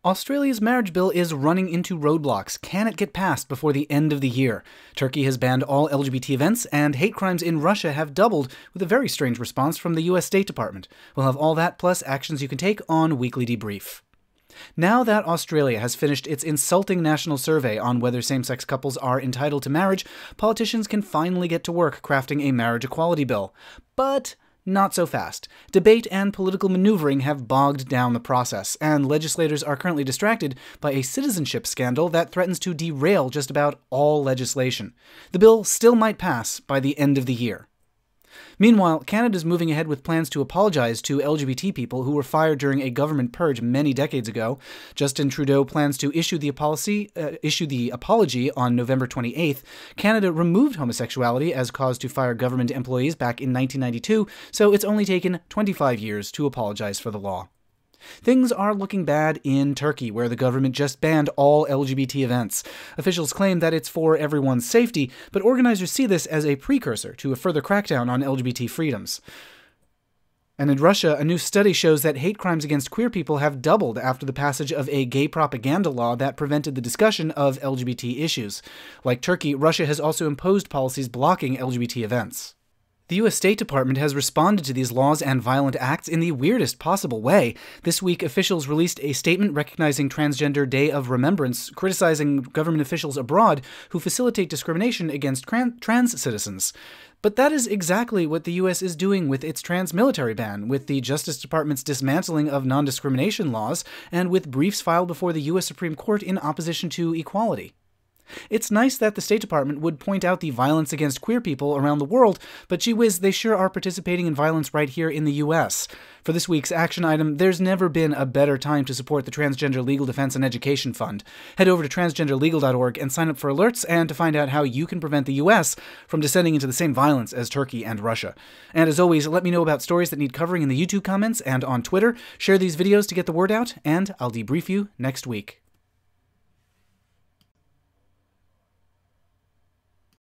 Australia's marriage bill is running into roadblocks. Can it get passed before the end of the year? Turkey has banned all LGBT events, and hate crimes in Russia have doubled, with a very strange response from the US State Department. We'll have all that plus actions you can take on Weekly Debrief. Now that Australia has finished its insulting national survey on whether same-sex couples are entitled to marriage, politicians can finally get to work crafting a marriage equality bill. But not so fast. Debate and political maneuvering have bogged down the process, and legislators are currently distracted by a citizenship scandal that threatens to derail just about all legislation. The bill still might pass by the end of the year. Meanwhile, Canada's moving ahead with plans to apologize to LGBT people who were fired during a government purge many decades ago. Justin Trudeau plans to issue the apology on November 28th. Canada removed homosexuality as cause to fire government employees back in 1992, so it's only taken 25 years to apologize for the law. Things are looking bad in Turkey, where the government just banned all LGBT events. Officials claim that it's for everyone's safety, but organizers see this as a precursor to a further crackdown on LGBT freedoms. And in Russia, a new study shows that hate crimes against queer people have doubled after the passage of a gay propaganda law that prevented the discussion of LGBT issues. Like Turkey, Russia has also imposed policies blocking LGBT events. The U.S. State Department has responded to these laws and violent acts in the weirdest possible way. This week, officials released a statement recognizing Transgender Day of Remembrance, criticizing government officials abroad who facilitate discrimination against trans citizens. But that is exactly what the U.S. is doing with its trans military ban, with the Justice Department's dismantling of non-discrimination laws, and with briefs filed before the U.S. Supreme Court in opposition to equality. It's nice that the State Department would point out the violence against queer people around the world, but gee whiz, they sure are participating in violence right here in the US. For this week's action item, there's never been a better time to support the Transgender Legal Defense and Education Fund. Head over to transgenderlegal.org and sign up for alerts and to find out how you can prevent the US from descending into the same violence as Turkey and Russia. And as always, let me know about stories that need covering in the YouTube comments and on Twitter. Share these videos to get the word out, and I'll debrief you next week.